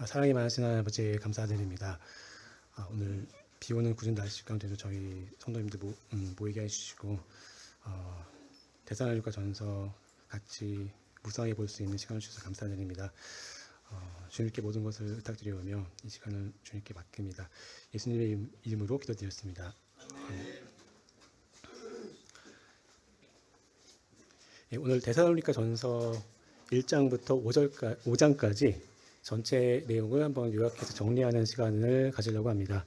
사랑이 많으신 아버지 감사드립니다. 오늘 비 오는 궂은 날씨 가운데도 저희 성도님들 모이게 해주시고 데살로니가 전서 같이 묵상해 볼 수 있는 시간을 주셔서 감사드립니다. 주님께 모든 것을 부탁드리오며 이 시간을 주님께 맡깁니다. 예수님의 이름으로 기도드렸습니다. 오늘 데살로니가 전서 1장부터 5장까지 전체 내용을 한번 요약해서 정리하는 시간을 가지려고 합니다.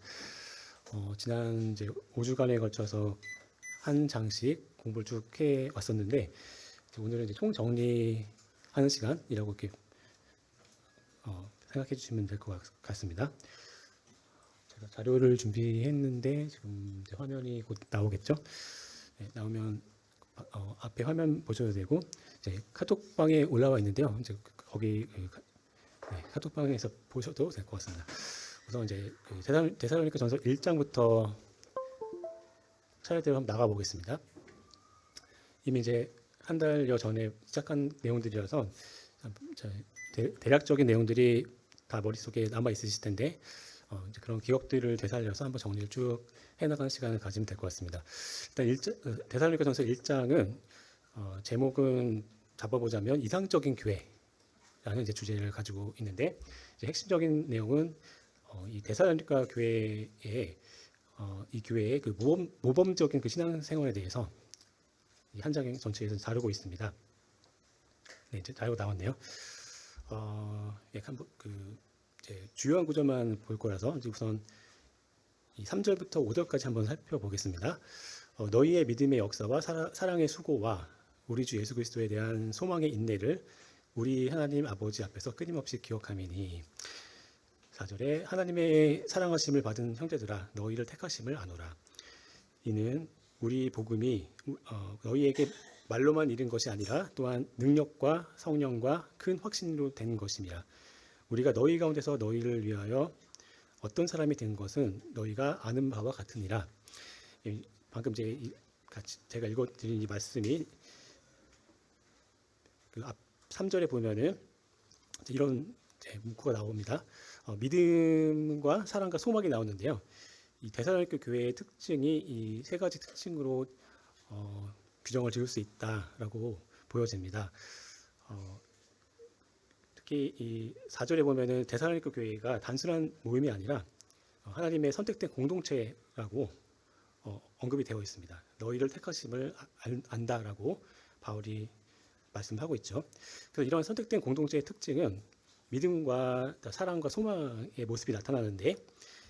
지난 이제 5주간에 걸쳐서 한 장씩 공부를 쭉 해 왔었는데 오늘은 이제 총 정리하는 시간이라고 이렇게 생각해 주시면 될 것 같습니다. 제가 자료를 준비했는데 지금 이제 화면이 곧 나오겠죠? 네, 나오면 앞에 화면 보셔도 되고 이제 카톡방에 올라와 있는데요. 이제 거기 카톡방에서 보셔도 될 것 같습니다. 우선 이제 데살로니가 전서 1장부터 차례대로 한번 나가 보겠습니다. 이미 이제 한 달여 전에 시작한 내용들이라서 대략적인 내용들이 다 머릿속에 남아 있으실 텐데 이제 그런 기억들을 되살려서 한번 정리를 쭉 해나가는 시간을 가지면 될 것 같습니다. 일단 데살로니가 전서 1장은 제목은 잡아보자면 이상적인 교회라는 이제 주제를 가지고 있는데 이제 핵심적인 내용은 이 데살로니가 교회의 이 교회의 그 모범적인 그 신앙생활에 대해서 이 한 장 전체에서 다루고 있습니다. 네, 이제 자료가 나왔네요. 약간 이제 주요한 구절만 볼 거라서 이제 우선 이 3절부터 5절까지 한번 살펴보겠습니다. 너희의 믿음의 역사와 사랑의 수고와 우리 주 예수 그리스도에 대한 소망의 인내를 우리 하나님 아버지 앞에서 끊임없이 기억하미니 4절에 하나님의 사랑하심을 받은 형제들아 너희를 택하심을 아노라. 이는 우리 복음이 너희에게 말로만 이른 것이 아니라 또한 능력과 성령과 큰 확신으로 된 것임이라. 우리가 너희 가운데서 너희를 위하여 어떤 사람이 된 것은 너희가 아는 바와 같으니라. 방금 제가 읽어드린 이 말씀이 그 앞 3절에 보면은 이런 문구가 나옵니다. 믿음과 사랑과 소망이 나오는데요. 이 데살로니가 교회의 특징이 이 세 가지 특징으로 규정을 지을 수 있다라고 보여집니다. 특히 이 4절에 보면은 데살로니가 교회가 단순한 모임이 아니라 하나님의 선택된 공동체라고 언급이 되어 있습니다. 너희를 택하심을 안다라고 바울이 말씀하고 있죠. 그래서 이런 선택된 공동체의 특징은 믿음과 사랑과 소망의 모습이 나타나는데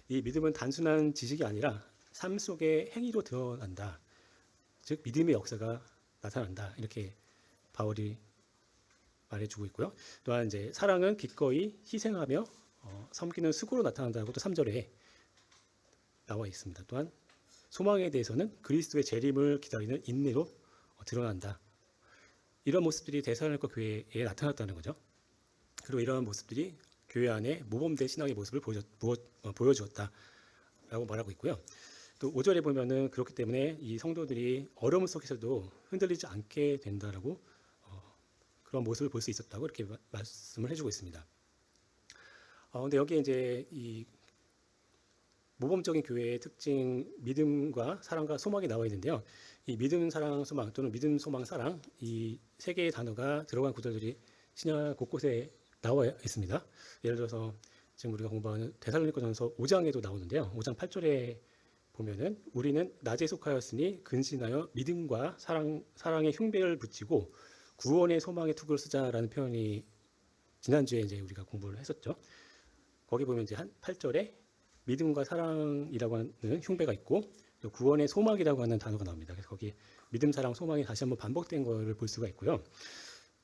이 믿음은 단순한 지식이 아니라 삶 속의 행위로 드러난다. 즉 믿음의 역사가 나타난다. 이렇게 바울이 말해주고 있고요. 또한 이제 사랑은 기꺼이 희생하며 섬기는 수고로 나타난다고 또 3절에 나와 있습니다. 또한 소망에 대해서는 그리스도의 재림을 기다리는 인내로 드러난다. 이런 모습들이 데살로니가 교회에 나타났다는 거죠. 그리고 이러한 모습들이 교회 안에 모범된 신앙의 모습을 보여주었다라고 말하고 있고요. 또 5절에 보면은 그렇기 때문에 이 성도들이 어려움 속에서도 흔들리지 않게 된다라고 그런 모습을 볼 수 있었다고 이렇게 말씀을 해주고 있습니다. 근데 여기에 이제 이 모범적인 교회의 특징 믿음과 사랑과 소망이 나와 있는데요. 이 믿음, 사랑, 소망 또는 믿음, 소망, 사랑 이 세 개의 단어가 들어간 구절들이 신약 곳곳에 나와 있습니다. 예를 들어서 지금 우리가 공부하는 데살로니가 전서 5장에도 나오는데요. 5장 8절에 보면은 우리는 낮에 속하였으니 근신하여 믿음과 사랑의 흉배를 붙이고 구원의 소망의 투구를 쓰자라는 표현이 지난주에 이제 우리가 공부를 했었죠. 거기 보면 이제 한 8절에 믿음과 사랑이라고 하는 흉배가 있고 또 구원의 소망이라고 하는 단어가 나옵니다. 그래서 거기 믿음, 사랑, 소망이 다시 한번 반복된 것을 볼 수가 있고요.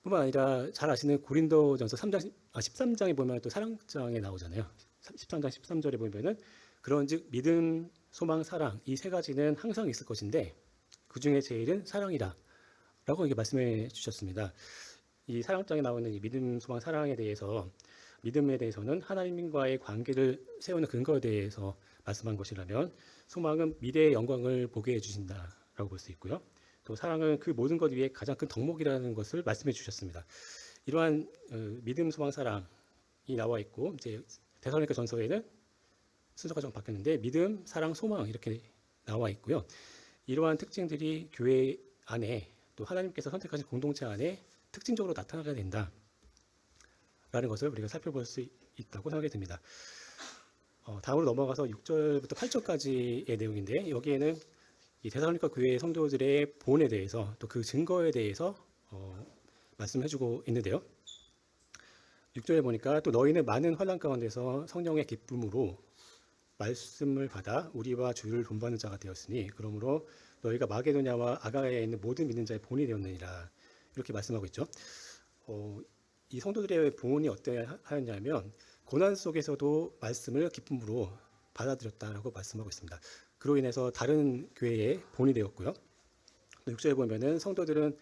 뿐만 아니라 잘 아시는 고린도전서 13장에 보면 또 사랑장에 나오잖아요. 13장 13절에 보면은 그런즉 믿음, 소망, 사랑 이 세 가지는 항상 있을 것인데 그 중에 제일은 사랑이라 라고 이게 말씀해 주셨습니다. 이 사랑장에 나오는 이 믿음, 소망, 사랑에 대해서 믿음에 대해서는 하나님과의 관계를 세우는 근거에 대해서 말씀한 것이라면 소망은 미래의 영광을 보게 해주신다라고 볼 수 있고요. 또 사랑은 그 모든 것 위에 가장 큰 덕목이라는 것을 말씀해 주셨습니다. 이러한 믿음, 소망, 사랑 나와 있고 이제 데살로니가 전서에는 순서가 좀 바뀌었는데 믿음, 사랑, 소망 이렇게 나와 있고요. 이러한 특징들이 교회 안에 또 하나님께서 선택하신 공동체 안에 특징적으로 나타나게 된다라는 것을 우리가 살펴볼 수 있다고 생각이 듭니다. 다음으로 넘어가서 6절부터 8절까지의 내용인데 여기에는 이 데살로니가 교회 성도들의 본에 대해서 또 그 증거에 대해서 말씀해주고 있는데요. 6절에 보니까 또 너희는 많은 환난 가운데서 성령의 기쁨으로 말씀을 받아 우리와 주를 본받는 자가 되었으니 그러므로 너희가 마게도냐와 아가야에 있는 모든 믿는 자의 본이 되었느니라 이렇게 말씀하고 있죠. 이 성도들의 본이 어떠하였냐면 고난 속에서도 말씀을 기쁨으로 받아들였다라고 말씀하고 있습니다. 그로 인해서 다른 교회의 본이 되었고요. 6절에 보면은 성도들은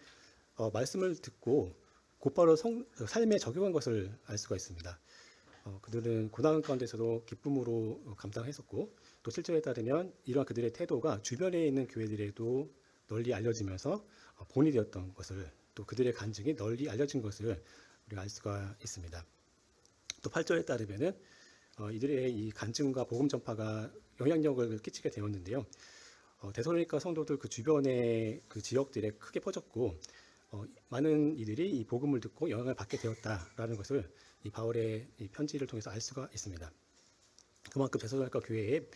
말씀을 듣고 곧바로 삶에 적용한 것을 알 수가 있습니다. 그들은 고난 가운데서도 기쁨으로 감당했었고 또 7절에 따르면 이러한 그들의 태도가 주변에 있는 교회들에도 널리 알려지면서 본이 되었던 것을 또 그들의 간증이 널리 알려진 것을 우리가 알 수가 있습니다. 또 8절에 따르면은 이들의 이 간증과 복음 전파가 영향력을 끼치게 되었는데요. 데살로니가 성도들 그 주변의 그 지역들에 크게 퍼졌고 많은 이들이 이 복음을 듣고 영향을 받게 되었다라는 것을 이 바울의 이 편지를 통해서 알 수가 있습니다. 그만큼 데살로니가 교회의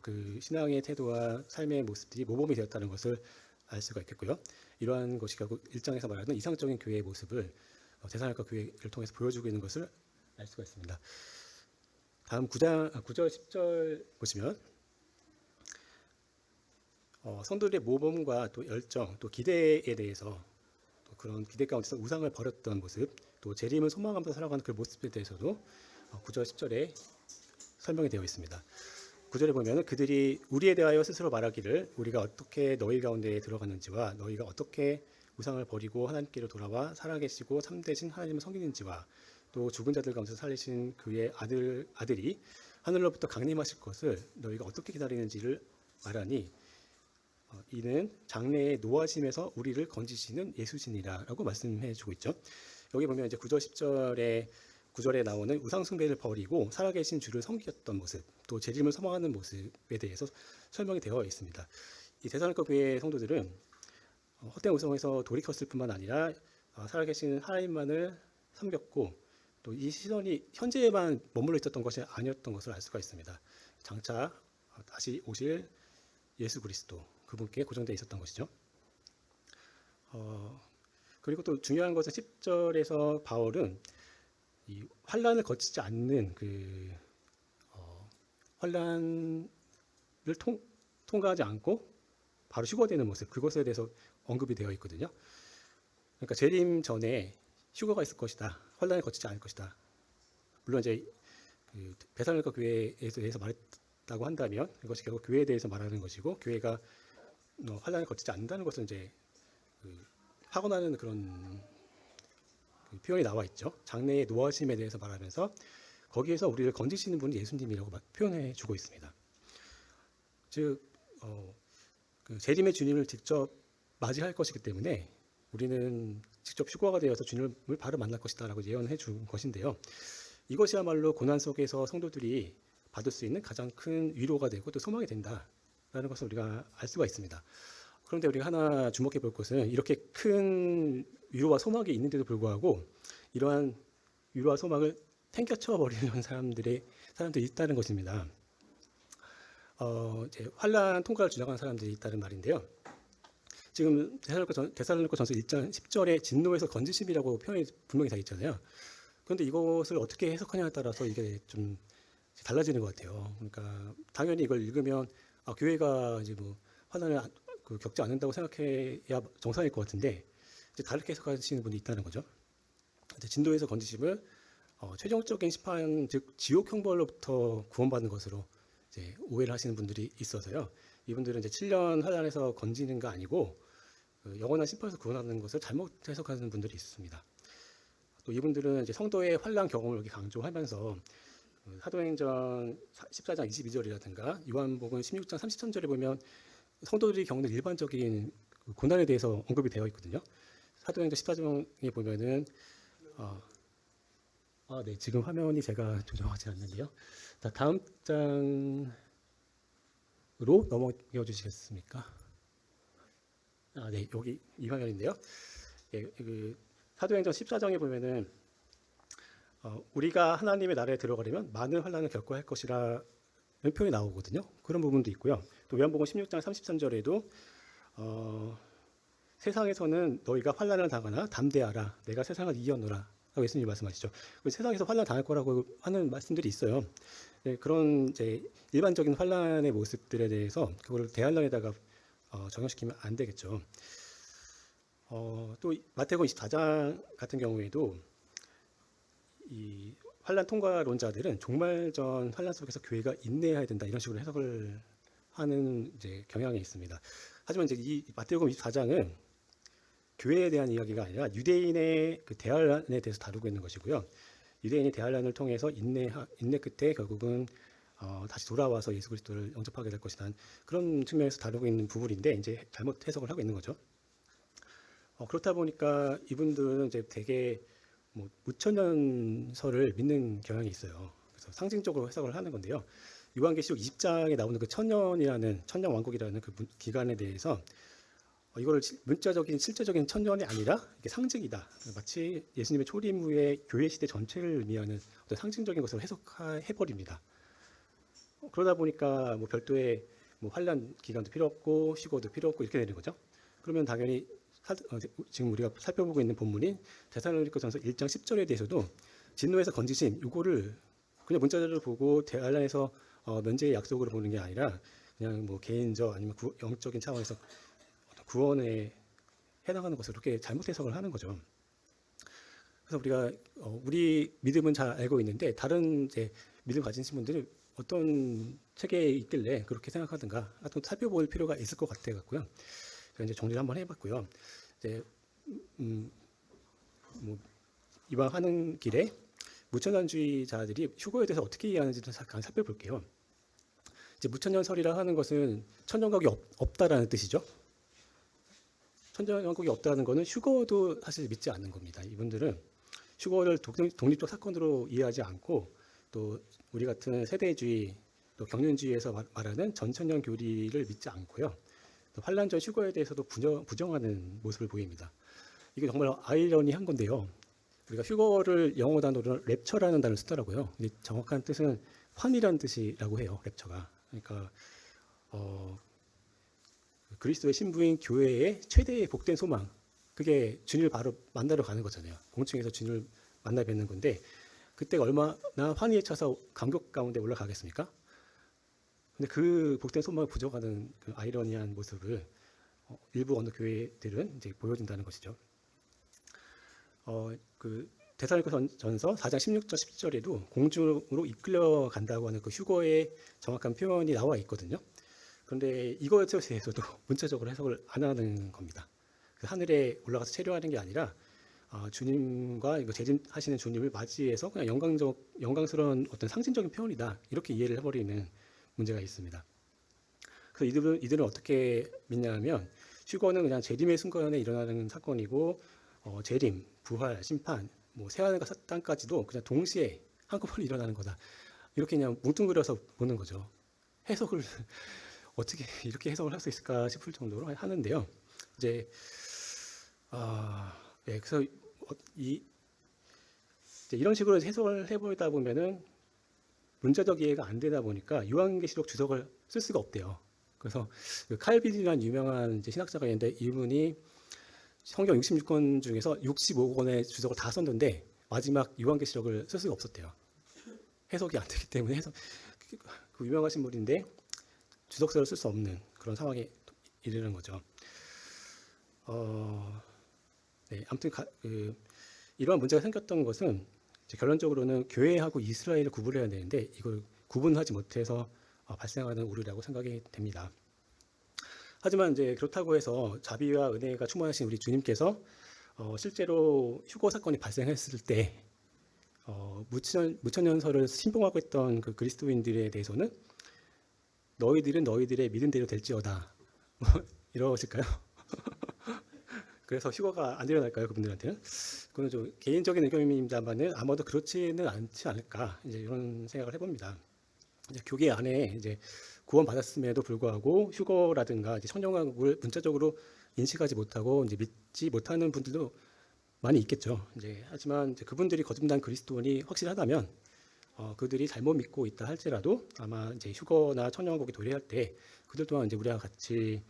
그 신앙의 태도와 삶의 모습들이 모범이 되었다는 것을 알 수가 있겠고요. 이러한 것이 결국 1장에서 말하는 이상적인 교회의 모습을 데살로니가 교회를 통해서 보여주고 있는 것을 알 수가 있습니다. 다음 9절, 10절 보시면 성도들의 모범과 또 열정, 또 기대에 대해서 또 그런 기대 가운데서 우상을 버렸던 모습, 또 재림을 소망하면서 살아가는 그 모습에 대해서도 9절, 10절에 설명이 되어 있습니다. 9절에 보면 그들이 우리에 대하여 스스로 말하기를 우리가 어떻게 너희 가운데에 들어갔는지와 너희가 어떻게 우상을 버리고 하나님께로 돌아와 살아계시고 참되신 하나님을 섬기는지와 또 죽은 자들 가운데서 살리신 그의 아들이 하늘로부터 강림하실 것을 너희가 어떻게 기다리는지를 말하니 이는 장래의 노하심에서 우리를 건지시는 예수시니라라고 말씀해주고 있죠. 여기 보면 이제 9절 10절에 9절에 나오는 우상 숭배를 버리고 살아계신 주를 섬겼던 모습, 또 재림을 소망하는 모습에 대해서 설명이 되어 있습니다. 이 데살로니가 교회 성도들은 헛된 우상에서 돌이켰을 뿐만 아니라 살아계신 하나님만을 섬겼고 또 이 시선이 현재에만 머물러 있었던 것이 아니었던 것을 알 수가 있습니다. 장차 다시 오실 예수 그리스도 그분께 고정되어 있었던 것이죠. 그리고 또 중요한 것은 10절에서 바울은 이 환란을 거치지 않는 그 환란을 통과하지 않고 바로 휴거되는 모습 그것에 대해서 언급이 되어 있거든요. 그러니까 재림 전에 휴거가 있을 것이다. 환란을 거치지 않을 것이다. 물론 이제 그 데살로니가 교회에 대해서 말했다고 한다면 이것이 결국 교회에 대해서 말하는 것이고 교회가 환란을 거치지 않는다는 것은 이제 하고나는 그런 그 표현이 나와 있죠. 장래의 노하심에 대해서 말하면서 거기에서 우리를 건지시는 분이 예수님이라고 표현해 주고 있습니다. 즉 그 재림의 주님을 직접 맞이할 것이기 때문에 우리는 직접 휴거가 되어서 주님을 바로 만날 것이다라고 예언해 준 것인데요. 이것이야말로 고난 속에서 성도들이 받을 수 있는 가장 큰 위로가 되고 또 소망이 된다라는 것을 우리가 알 수가 있습니다. 그런데 우리가 하나 주목해 볼 것은 이렇게 큰 위로와 소망이 있는데도 불구하고 이러한 위로와 소망을 탱겨쳐 버리는 사람들이 있다는 것입니다. 이제 환란 통과를 지나가는 사람들이 있다는 말인데요. 지금 데살로니가 전서 1장 10절에 진노에서 건지심이라고 표현이 분명히 다 있잖아요. 그런데 이것을 어떻게 해석하냐에 따라서 이게 좀 달라지는 것 같아요. 그러니까 당연히 이걸 읽으면 교회가 이제 뭐 환난을 겪지 않는다고 생각해야 정상일 것 같은데 이제 다르게 해석하시는 분이 있다는 거죠. 진노에서 건지심을 최종적인 심판 즉 지옥 형벌로부터 구원받는 것으로 이제 오해를 하시는 분들이 있어서요. 이분들은 이제 7년 환난에서 건지는 거 아니고 영원한 심판에서 구원하는 것을 잘못 해석하는 분들이 있습니다. 또 이분들은 이제 성도의 환난 경험을 여기 강조하면서 사도행전 14장 22절이라든가 요한복음 16장 33절에 보면 성도들이 겪는 일반적인 고난에 대해서 언급이 되어 있거든요. 사도행전 14장에 보면은 네, 지금 화면이 제가 조정하지 않는데요. 자, 다음 장으로 넘어가 주시겠습니까? 네, 여기 이 화면인데요. 예, 그 사도행전 14장에 보면은 우리가 하나님의 나라에 들어가려면 많은 환난을 겪어야 할 것이라는 표현이 나오거든요. 그런 부분도 있고요. 또 요한복음 16장 33절에도 세상에서는 너희가 환난을 당하나 담대하라. 내가 세상을 이겼노라. 라고 예수님이 말씀하시죠. 세상에서 환난 당할 거라고 하는 말씀들이 있어요. 네, 그런 이제 일반적인 환난의 모습들에 대해서 그걸 대환란에다가 적용시키면 안 되겠죠. 또 마태복음 24장 같은 경우에도 이 환난 통과론자들은 종말전 환난 속에서 교회가 인내해야 된다 이런 식으로 해석을 하는 이제 경향이 있습니다. 하지만 이제 이 마태복음 24장은 교회에 대한 이야기가 아니라 유대인의 그 대환란에 대해서 다루고 있는 것이고요. 유대인이 대환란을 통해서 인내 끝에 결국은 다시 돌아와서 예수 그리스도를 영접하게 될 것이라는 그런 측면에서 다루고 있는 부분인데 이제 잘못 해석을 하고 있는 거죠. 그렇다 보니까 이분들은 이제 되게 뭐 무천년설을 믿는 경향이 있어요. 그래서 상징적으로 해석을 하는 건데요. 요한계시록 20장에 나오는 그 천년이라는 천년 왕국이라는 그 기간에 대해서 이거를 문자적인 실제적인 천년이 아니라 이게 상징이다. 마치 예수님의 초림 후에 교회 시대 전체를 의미하는 어떤 상징적인 것으로 해석해 버립니다. 그러다 보니까 뭐 별도의 뭐 환란 기간도 필요 없고 휴거도 필요 없고 이렇게 되는 거죠. 그러면 당연히 지금 우리가 살펴보고 있는 본문인 데살로니가전서 1장 10절에 대해서도 진노에서 건지심 이거를 그냥 문자적으로 보고 대환란에서 면제의 약속으로 보는 게 아니라 그냥 뭐 개인적 아니면 영적인 차원에서 구원에 해당하는 것을 그렇게 잘못 해석을 하는 거죠. 그래서 우리가 우리 믿음은 잘 알고 있는데 다른 이제 믿음 가진 분들이 어떤 책에 있길래 그렇게 생각하든가 하여튼 살펴볼 필요가 있을 것 같아 갖고요. 제가 이제 정리를 한번 해봤고요. 이제 뭐 이왕 하는 길에 무천년주의자들이 휴거에 대해서 어떻게 이해하는지를 잠깐 살펴볼게요. 이제 무천년설이라 하는 것은 천년왕국이 없다라는 뜻이죠. 천년왕국이 없다는 것은 휴거도 사실 믿지 않는 겁니다. 이분들은 휴거를 독립적 사건으로 이해하지 않고 또 우리 같은 세대주의 또 경륜주의에서 말하는 전천년 교리를 믿지 않고요. 또 환란전 휴거에 대해서도 부정하는 모습을 보입니다. 이게 정말 아이러니한 건데요. 우리가 휴거를 영어 단어로 랩처라는 단어를 쓰더라고요. 근데 정확한 뜻은 환이라는 뜻이라고 해요. 랩처가. 그러니까 그리스도의 신부인 교회의 최대의 복된 소망. 그게 주님을 바로 만나러 가는 거잖아요. 공중에서 주님을 만나 뵙는 건데 그때가 얼마나 환희에 차서 감격 가운데 올라가겠습니까? 근데 그 복된 소망을 부정하는 그 아이러니한 모습을 일부 어느 교회들은 이제 보여준다는 것이죠. 그 데살로니가전서 4장 16절 17절에도 공중으로 이끌려 간다고 하는 그 휴거의 정확한 표현이 나와 있거든요. 그런데 이거에 대해서도 문자적으로 해석을 안 하는 겁니다. 그 하늘에 올라가서 체류하는 게 아니라 주님과 이거 재림하시는 주님을 맞이해서 그냥 영광스러운 어떤 상징적인 표현이다 이렇게 이해를 해버리는 문제가 있습니다. 그래서 이들은 어떻게 믿냐면 휴거는 그냥 재림의 순간에 일어나는 사건이고 재림, 부활, 심판, 뭐 새하늘과 땅까지도 그냥 동시에 한꺼번에 일어나는 거다. 이렇게 그냥 뭉뚱그려서 보는 거죠. 해석을 어떻게 이렇게 해석을 할 수 있을까 싶을 정도로 하는데요. 이제 네, 그래서 이런 식으로 해석을 해보다 보면은 문자적 이해가 안 되다 보니까 요한계시록 주석을 쓸 수가 없대요. 그래서 그 칼빈이라는 유명한 이제 신학자가 있는데 이분이 성경 66권 중에서 65권의 주석을 다 썼는데 마지막 요한계시록을 쓸 수가 없었대요. 해석이 안 되기 때문에 그 유명하신 분인데 주석서를 쓸 수 없는 그런 상황에 이르는 거죠. 네, 아무튼 이러한 문제가 생겼던 것은 결론적으로는 교회하고 이스라엘을 구분해야 되는데 이걸 구분하지 못해서 발생하는 오류라고 생각이 됩니다. 하지만 이제 그렇다고 해서 자비와 은혜가 충만하신 우리 주님께서 실제로 휴거 사건이 발생했을 때 무천년설을 신봉하고 있던 그 그리스도인들에 대해서는 너희들은 너희들의 믿음대로 될지어다 이러실까요? 그래서 휴거가 안 일어날까요, 그분들한테는? 그건 좀 개인적인 의견입니다만은 아마도 그렇지는 않지 않을까, 이제 이런 생각을 해봅니다. 이제 교계 안에 이제 구원 받았음에도 불구하고 휴거라든가 이제 청정학을 문자적으로 인식하지 못하고 이제 믿지 못하는 분들도 많이 있겠죠. 이제 하지만 이제 그분들이 거듭난 그리스도인이 확실하다면 그들이 잘못 믿고 있다 할지라도 아마 이제 휴거나 천년왕국에 도래할 때 그들 또한 이제 우리와 같이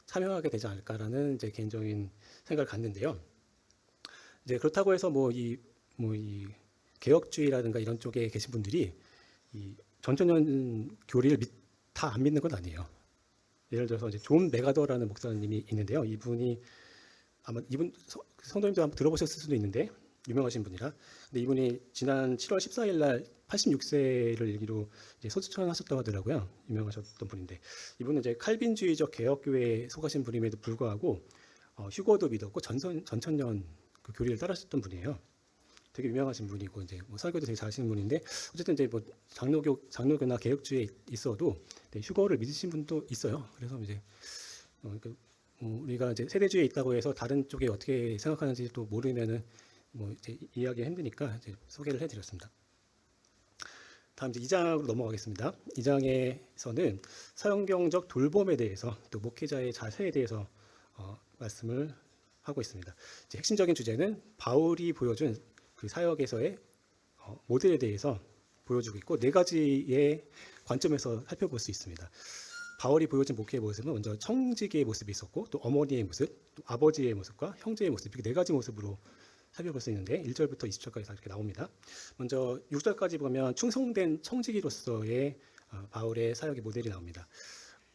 참여하게 되지 않을까라는 이제 개인적인 생각을 갖는데요. 이제 그렇다고 해서 이 개혁주의라든가 이런 쪽에 계신 분들이 이 전천년 교리를 다 안 믿는 건 아니에요. 예를 들어서 이제 존 메가더라는 목사님이 있는데요. 이분이 아마 이분 성도님도 한번 들어보셨을 수도 있는데 유명하신 분이라. 근데 이분이 지난 7월 14일 날 86세를 일기로 이제 소추천하셨다고 하더라고요. 유명하셨던 분인데 이분은 이제 칼빈주의적 개혁교회에 속하신 분임에도 불구하고 휴거도 믿었고 전천년 그 교리를 따르셨던 분이에요. 되게 유명하신 분이고 이제 뭐 설교도 되게 잘하시는 분인데 어쨌든 이제 뭐 장로교나 개혁주의에 있어도 휴거를 믿으신 분도 있어요. 그래서 이제 우리가 이제 세대주의에 있다고 해서 다른 쪽에 어떻게 생각하는지 또 모르면은 뭐 이제 이해하기 힘드니까 이제 소개를 해드렸습니다. 다음 이제 2장으로 넘어가겠습니다. 2장에서는 사형경적 돌봄에 대해서 또 목회자의 자세에 대해서 말씀을 하고 있습니다. 이제 핵심적인 주제는 바울이 보여준 그 사역에서의 모델에 대해서 보여주고 있고 네 가지의 관점에서 살펴볼 수 있습니다. 바울이 보여준 목회의 모습은 먼저 청지기의 모습이 있었고 또 어머니의 모습, 또 아버지의 모습과 형제의 모습 이렇게 네 가지 모습으로 살펴볼 수 있는데 1절부터 20절까지 이렇게 나옵니다. 먼저 6절까지 보면 충성된 청지기로서의 바울의 사역의 모델이 나옵니다.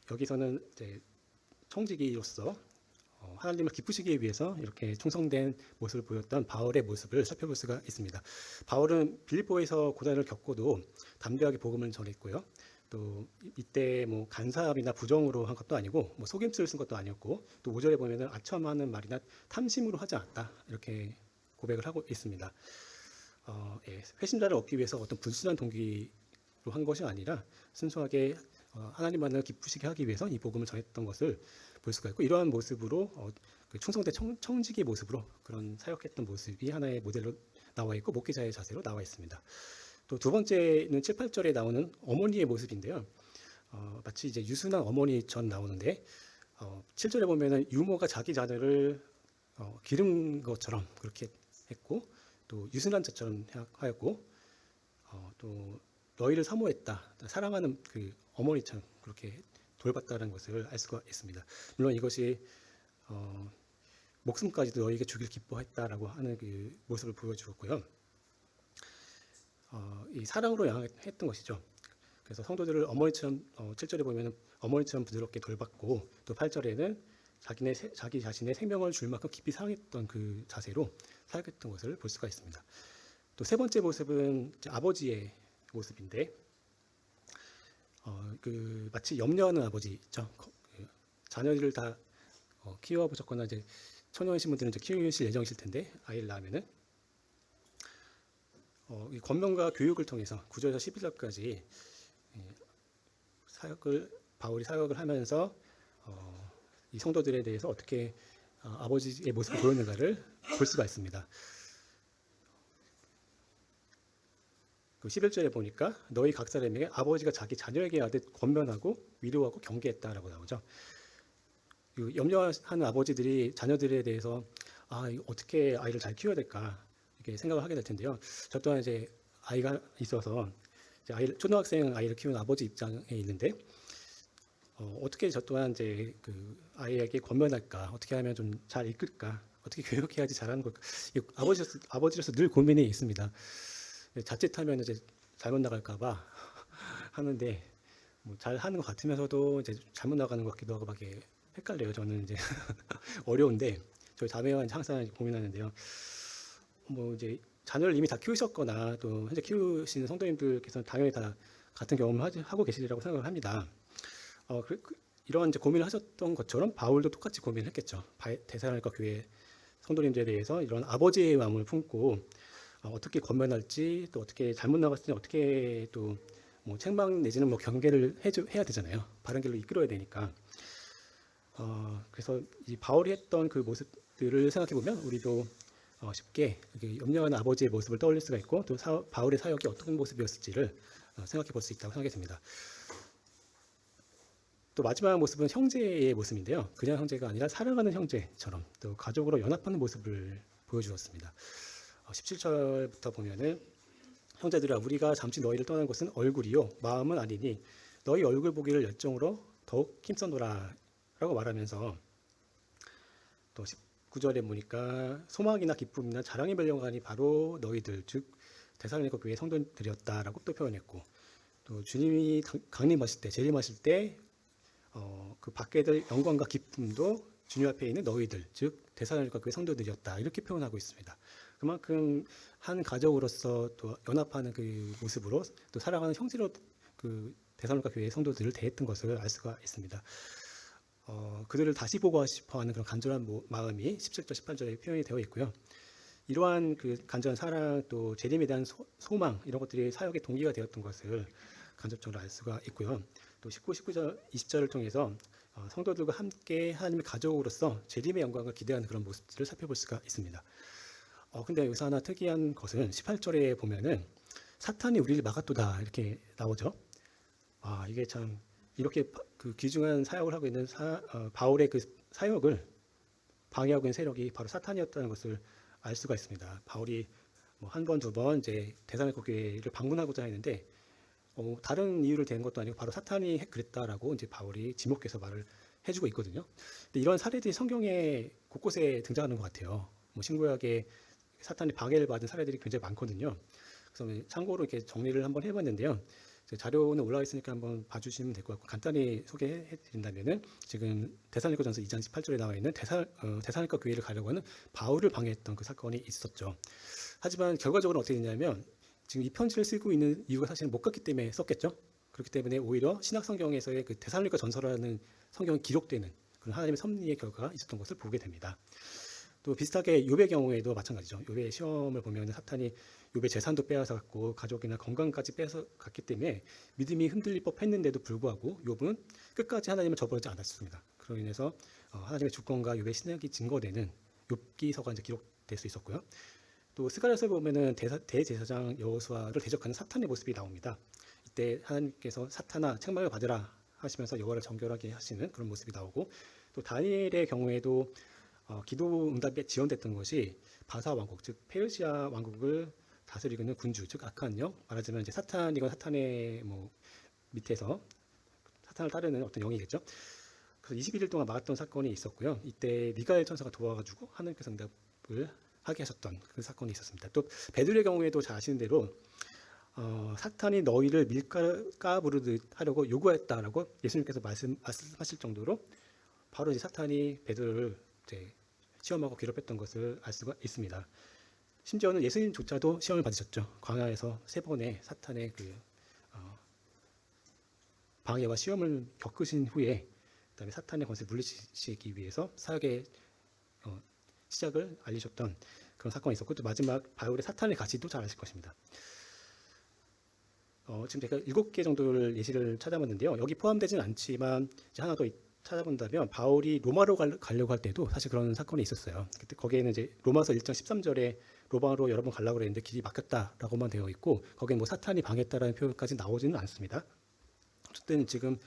여기서는 이제 청지기로서 하나님을 기쁘시기 위해서 이렇게 충성된 모습을 보였던 바울의 모습을 살펴볼 수가 있습니다. 바울은 빌립보에서 고난을 겪고도 담대하게 복음을 전했고요. 또 이때 뭐 간사함이나 부정으로 한 것도 아니고 뭐 속임수를 쓴 것도 아니었고 또 5절에 보면은 아첨하는 말이나 탐심으로 하지 않았다 이렇게 고백을 하고 있습니다. 회심자를 얻기 위해서 어떤 불순한 동기로 한 것이 아니라 순수하게 하나님만을 기쁘시게 하기 위해서 이 복음을 전했던 것을 볼 수가 있고 이러한 모습으로 그 충성된 청지기의 모습으로 그런 사역했던 모습이 하나의 모델로 나와 있고 목회자의 자세로 나와 있습니다. 또 두 번째는 7, 8절에 나오는 어머니의 모습인데요. 마치 이제 유순한 어머니처럼 나오는데 7절에 보면은 유모가 자기 자녀를 기른 것처럼 그렇게 했고 또 유순한 자처럼 하였고 또 너희를 사모했다 사랑하는 그 어머니처럼 그렇게 돌봤다는 것을 알 수가 있습니다. 물론 이것이 목숨까지도 너희에게 주길 기뻐했다라고 하는 그 모습을 보여주었고요. 이 사랑으로 향했던 것이죠. 그래서 성도들을 어머니처럼 7절에 보면 어머니처럼 부드럽게 돌봤고 또 8절에는 자기 자신의 생명을 줄 만큼 깊이 사랑했던 그 자세로 사역했던 것을 볼 수가 있습니다. 또 세 번째 모습은 아버지의 모습인데 그 마치 염려하는 아버지 있죠. 자녀들을 다 키워보셨거나 이제 처녀이신 분들은 이제 키우실 예정이실 텐데 아이를 낳으면은 이 권면과 교육을 통해서 9절에서 11절까지 바울이 사역을 하면서 이 성도들에 대해서 어떻게 아버지의 모습을 보였는가를 볼 수가 있습니다. 그 11절에 보니까 너희 각 사람에게 아버지가 자기 자녀에게 하듯 권면하고 위로하고 경계했다라고 나오죠. 염려하는 아버지들이 자녀들에 대해서 어떻게 아이를 잘 키워야 될까 이렇게 생각을 하게 될 텐데요. 저 또한 이제 아이가 있어서 이제 초등학생 아이를 키우는 아버지 입장에 있는데 어떻게 저 또한 이제 그 아이에게 권면할까, 어떻게 하면 좀 잘 이끌까, 어떻게 교육해야지 잘하는 걸까. 아버지로서 늘 고민이 있습니다. 자칫하면 이제 잘못 나갈까봐 하는데 뭐 잘 하는 것 같으면서도 이제 잘못 나가는 것 같기도 하고 막 헷갈려요. 저는 이제 어려운데 저희 자매와 항상 고민하는데요. 뭐 이제 자녀를 이미 다 키우셨거나 또 현재 키우시는 성도님들께서는 당연히 다 같은 경험을 하고 계시리라고 생각을 합니다. 이런 이제 고민을 하셨던 것처럼 바울도 똑같이 고민을 했겠죠. 데살로니가 교회 성도님들에 대해서 이런 아버지의 마음을 품고 어떻게 권면할지 또 어떻게 잘못 나갔을 때 어떻게 또 뭐 책망 내지는 뭐 경계를 해야 되잖아요. 바른 길로 이끌어야 되니까. 그래서 이 바울이 했던 그 모습들을 생각해 보면 우리도 쉽게 염려하는 아버지의 모습을 떠올릴 수가 있고 또 바울의 사역이 어떤 모습이었을지를 생각해 볼 수 있다고 생각이 듭니다. 또 마지막 모습은 형제의 모습인데요. 그냥 형제가 아니라 사랑하는 형제처럼 또 가족으로 연합하는 모습을 보여주었습니다. 17절부터 보면은 형제들아 우리가 잠시 너희를 떠난 것은 얼굴이요 마음은 아니니 너희 얼굴 보기를 열정으로 더욱 힘써노라 라고 말하면서 또 19절에 보니까 소망이나 기쁨이나 자랑의 멸령관이 바로 너희들 즉 데살로니가 교회 성도들이었다라고 또 표현했고 또 주님이 강림하실 때 재림하실 때 그 받게 될 영광과 기쁨도 주님 앞에 있는 너희들 즉 데살로니가 교회 성도들이었다 이렇게 표현하고 있습니다. 그만큼 한 가족으로서 또 연합하는 그 모습으로 또 사랑하는 형제로 그 데살로니가 교회 성도들을 대했던 것을 알 수가 있습니다. 그들을 다시 보고 싶어하는 그런 간절한 마음이 17절, 18절에 표현이 되어 있고요. 이러한 그 간절한 사랑 또 재림에 대한 소망 이런 것들이 사역의 동기가 되었던 것을 간접적으로 알 수가 있고요. 또 19절, 20절을 통해서 성도들과 함께 하나님의 가족으로서 재림의 영광을 기대하는 그런 모습들을 살펴볼 수가 있습니다. 근데 여기서 하나 특이한 것은 18절에 보면은 사탄이 우리를 막았도다 이렇게 나오죠. 이게 참 이렇게 그 귀중한 사역을 하고 있는 바울의 그 사역을 방해하고 있는 세력이 바로 사탄이었다는 것을 알 수가 있습니다. 바울이 한 번, 두 번 이제 데살로니가 교회를 방문하고자 했는데 다른 이유를 댄 것도 아니고 바로 사탄이 그랬다라고 이제 바울이 지목해서 말을 해주고 있거든요. 근데 이런 사례들이 성경에 곳곳에 등장하는 것 같아요. 신구약에 사탄이 방해를 받은 사례들이 굉장히 많거든요. 그래서 참고로 이렇게 정리를 한번 해봤는데요. 자료는 올라와 있으니까 한번 봐주시면 될 것 같고 간단히 소개해 드린다면은 지금 데살로니가전서 2장 18절에 나와 있는 데살로니가 교회를 가려고 하는 바울을 방해했던 그 사건이 있었죠. 하지만 결과적으로 어떻게 됐냐면 지금 이 편지를 쓰고 있는 이유가 사실은 못 갔기 때문에 썼겠죠. 그렇기 때문에 오히려 신약 성경에서의 그 데살로니가 전서라는 성경이 기록되는 그런 하나님의 섭리의 결과가 있었던 것을 보게 됩니다. 또 비슷하게 욥의 경우에도 마찬가지죠. 욥의 시험을 보면 사탄이 욥의 재산도 빼앗아 갔고 가족이나 건강까지 빼앗아 갔기 때문에 믿음이 흔들릴 법했는데도 불구하고 욥은 끝까지 하나님을 저버리지 않았습니다. 그로 인해서 하나님의 주권과 욥의 신약이 증거되는 욥기서가 이제 기록될 수 있었고요. 또 스가랴서에 보면은 대제사장 여호수아를 대적하는 사탄의 모습이 나옵니다. 이때 하나님께서 사탄아 책망을 받으라 하시면서 여호와를 정결하게 하시는 그런 모습이 나오고 또 다니엘의 경우에도 기도 응답에 지연됐던 것이 바사 왕국 즉 페르시아 왕국을 다스리는 군주 즉 악한 영 말하자면 이제 사탄이건 사탄의 밑에서 사탄을 따르는 어떤 영이겠죠. 그래서 21일 동안 막았던 사건이 있었고요. 이때 미가엘 천사가 도와가지고 하나님께서 응답을 하게 하셨던 그 사건이 있었습니다. 또 베드로의 경우에도 잘 아시는 대로 사탄이 너희를 밀가부르듯 하려고 요구했다라고 예수님께서 말씀하실 정도로 바로 이제 사탄이 베드로를 이제 시험하고 괴롭혔던 것을 알 수가 있습니다. 심지어는 예수님조차도 시험을 받으셨죠. 광야에서 3번의 사탄의 그 방해와 시험을 겪으신 후에 그다음에 사탄의 권세를 물리치기 위해서 사역의 시작을 알리셨던 그런 사건이 있었고 또 마지막 바울의 사탄의 가시도 잘 아실 것입니다. 지금 제가 7개 정도를 예시를 찾아봤는데요. 여기 포함되지는 않지만 이제 하나 더 찾아본다면 바울이 로마로 가려고 할 때도 사실 그런 사건이 있었어요. 그때 거기에는 이제 로마서 1장 13절에 로마로 여러 번 가려고 그랬는데 길이 막혔다라고만 되어 있고 거기에 사탄이 방했다라는 표현까지 나오지는 않습니다. 어쨌든 지금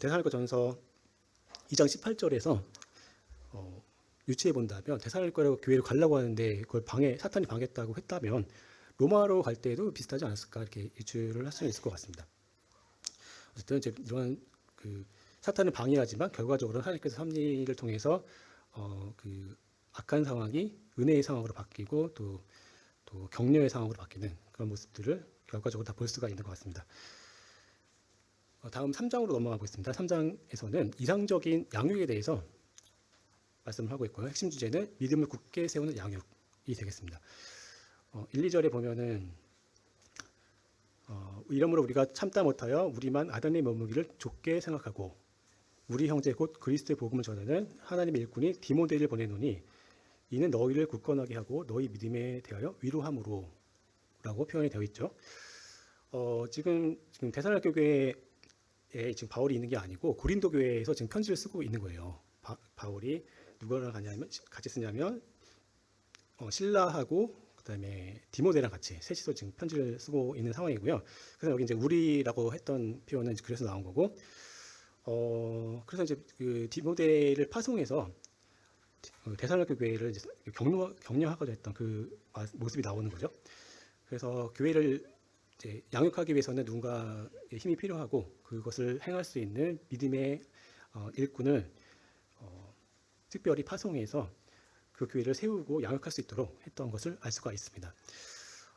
데살로니가전서 2장 18절에서 유추해 본다면 데살로니가 교회를 가려고 하는데 그걸 사탄이 방했다고 했다면 로마로 갈 때도 비슷하지 않았을까 이렇게 유추를 할 수 있을 것 같습니다. 어쨌든 이런 그 사탄은 방해하지만 결과적으로 하나님께서 섭리를 통해서 그 악한 상황이 은혜의 상황으로 바뀌고 또 격려의 상황으로 바뀌는 그런 모습들을 결과적으로 다 볼 수가 있는 것 같습니다. 다음 3장으로 넘어가 보겠습니다. 3장에서는 이상적인 양육에 대해서 말씀을 하고 있고요. 핵심 주제는 믿음을 굳게 세우는 양육이 되겠습니다. 1, 2절에 보면은 이러므로 우리가 참다 못하여 우리만 아담의 머무기를 좁게 생각하고 우리 형제 곧 그리스도의 복음을 전하는 하나님의 일꾼이 디모데를 보내노니 이는 너희를 굳건하게 하고 너희 믿음에 대하여 위로함으로 라고 표현이 되어 있죠. 지금 데살로니가 교회에 지금 바울이 있는 게 아니고 고린도 교회에서 지금 편지를 쓰고 있는 거예요. 바울이 누구랑 같이 쓰냐면 신라하고 그다음에 디모데랑 같이 셋이서 지금 편지를 쓰고 있는 상황이고요. 그래서 여기 이제 우리라고 했던 표현은 그래서 나온 거고, 그래서 이제 그 디모데를 파송해서 데살로니가 교회를 이제 격려하고자 했던 그 모습이 나오는 거죠. 그래서 교회를 이제 양육하기 위해서는 누군가의 힘이 필요하고 그것을 행할 수 있는 믿음의 일꾼을 특별히 파송해서 그 교회를 세우고 양육할 수 있도록 했던 것을 알 수가 있습니다.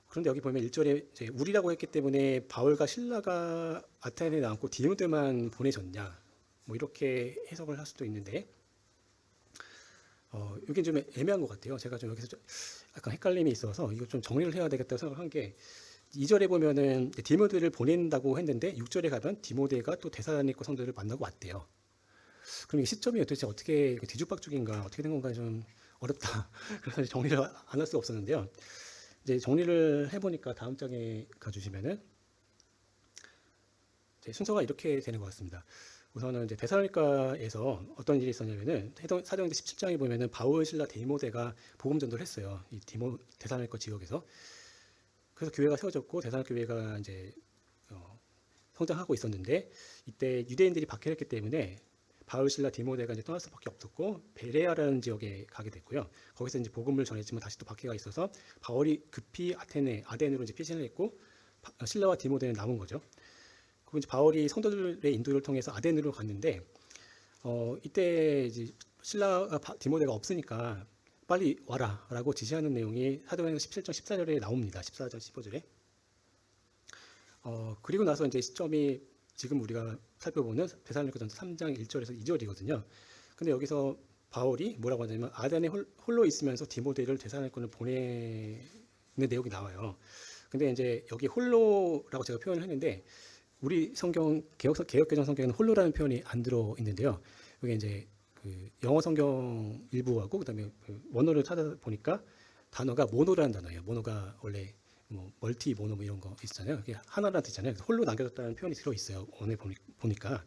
그런데 여기 보면 1절에 이제 우리라고 했기 때문에 바울과 실라가 아테네에 남고 디모데만 보내졌냐, 뭐 이렇게 해석을 할 수도 있는데, 이게 좀 애매한 것 같아요. 제가 좀 여기서 좀 약간 헷갈림이 있어서 이거 좀 정리를 해야 되겠다고 생각한 게, 2절에 보면은 디모데를 보낸다고 했는데 6절에 가면 디모데가 또 데살로니가 성도들을 만나고 왔대요. 그럼 이 시점이 도대체 어떻게 뒤죽박죽인가, 어떻게 된 건가 좀 어렵다. 그래서 정리를 안 할 수가 없었는데요. 이제 정리를 해보니까 다음 장에 가주시면은 이제 순서가 이렇게 되는 것 같습니다. 우선은 이제 데살로니가에서 어떤 일이 있었냐면은 사도행전 17장에 보면은 바울, 실라, 디모데가 복음 전도를 했어요. 이 데살로니가 지역에서. 그래서 교회가 세워졌고 데살로니가 교회가 이제 성장하고 있었는데, 이때 유대인들이 박해했기 때문에 바울, 실라, 디모데가 이제 떠날 수밖에 없었고 베레아라는 지역에 가게 됐고요. 거기서 이제 복음을 전했지만 다시 또 박해가 있어서 바울이 급히 아덴으로 이제 피신을 했고 실라와 디모데는 남은 거죠. 그리고 이제 바울이 성도들의 인도를 통해서 아덴으로 갔는데 이때 이제 실라와 디모데가 없으니까 빨리 와라라고 지시하는 내용이 사도행전 17장 14절에 나옵니다. 14절 15절에. 그리고 나서 이제 시점이 지금 우리가 살펴보는 데살로니가전서 3장 1절에서 2절이거든요. 근데 여기서 바울이 뭐라고 하냐면 아덴에 홀로 있으면서 디모데를 데살로니가로 보내는 내용이 나와요. 근데 이제 여기 홀로라고 제가 표현을 했는데 우리 성경 개역개정 성경에는 홀로라는 표현이 안 들어 있는데요. 여기 이제 그 영어 성경 일부하고 그다음에 그 원어를 찾아보니까 단어가 모노라는 단어예요. 모노가 원래 뭐 멀티 모노 뭐 이런 거 있잖아요. 이게 하나라는 뜻이잖아요. 홀로 남겨졌다는 표현이 들어 있어요. 오늘 보니까.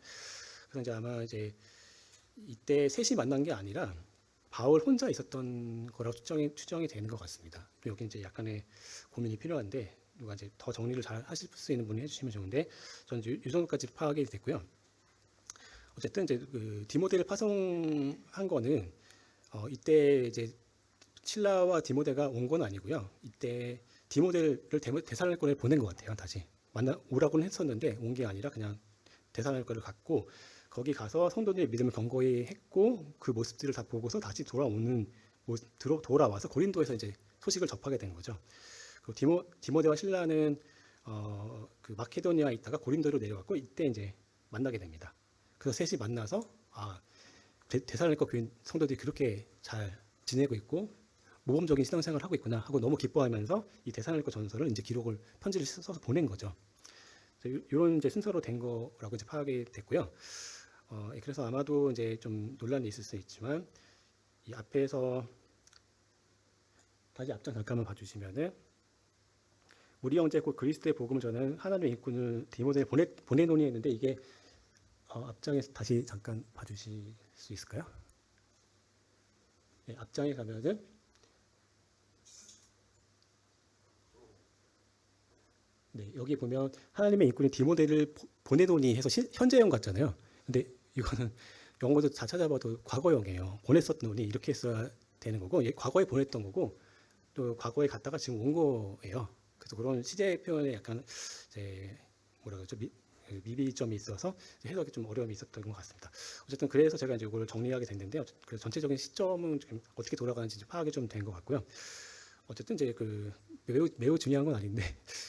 그래서 이제 아마 이제 이때 셋이 만난 게 아니라 바울 혼자 있었던 거라고 추정이 되는 것 같습니다. 여기 이제 약간의 고민이 필요한데 누가 이제 더 정리를 잘 하실 수 있는 분이 해주시면 좋은데, 저는 이 정도까지 파악이 됐고요. 어쨌든 이제 그 디모데를 파송한 거는 이때 이제 실라와 디모데가 온 건 아니고요. 이때 디모데를 데살로니가에 보낸 것 같아요. 다시 오라고는 했었는데 온 게 아니라 그냥 데살로니가를 갔고 거기 가서 성도들의 믿음을 견고히 했고 그 모습들을 다 보고서 다시 돌아와서 고린도에서 이제 소식을 접하게 된 거죠. 그리고 디모데와 실라는 그 마케도니아에 있다가 고린도로 내려왔고 이때 이제 만나게 됩니다. 그래서 셋이 만나서 데살로니가 교인 성도들이 그렇게 잘 지내고 있고 모범적인 신앙생활을 하고 있구나 하고 너무 기뻐하면서 이 데살로니가 전서를 이제 편지를 써서 보낸 거죠. 이런 이제 순서로 된 거라고 이제 파악이 됐고요. 그래서 아마도 이제 좀 논란이 있을 수 있지만 이 앞에서 다시 앞장 잠깐만 봐주시면은 우리 형제 곧 그리스도의 복음을 전하는 하나님의 일꾼을 디모데에 보내노니 했는데 이게 앞장에서 다시 잠깐 봐주실 수 있을까요? 네, 앞장에 가면은 네, 여기 보면 하나님의 일꾼이 디모데를 보내노니 해서 현재형 같잖아요. 근데 이거는 영어도 다 찾아봐도 과거형이에요. 보냈었노니 이렇게 써야 되는 거고 과거에 보냈던 거고 또 과거에 갔다가 지금 온 거예요. 그래서 그런 시제 표현에 약간 이제 뭐라 그러죠? 미비점이 있어서 해석이 좀 어려움이 있었던 것 같습니다. 어쨌든 그래서 제가 이제 이걸 정리하게 됐는데요. 그래서 전체적인 시점은 좀 어떻게 돌아가는지 파악이 좀 된 것 같고요. 어쨌든 이제 그 매우 중요한 건 아닌데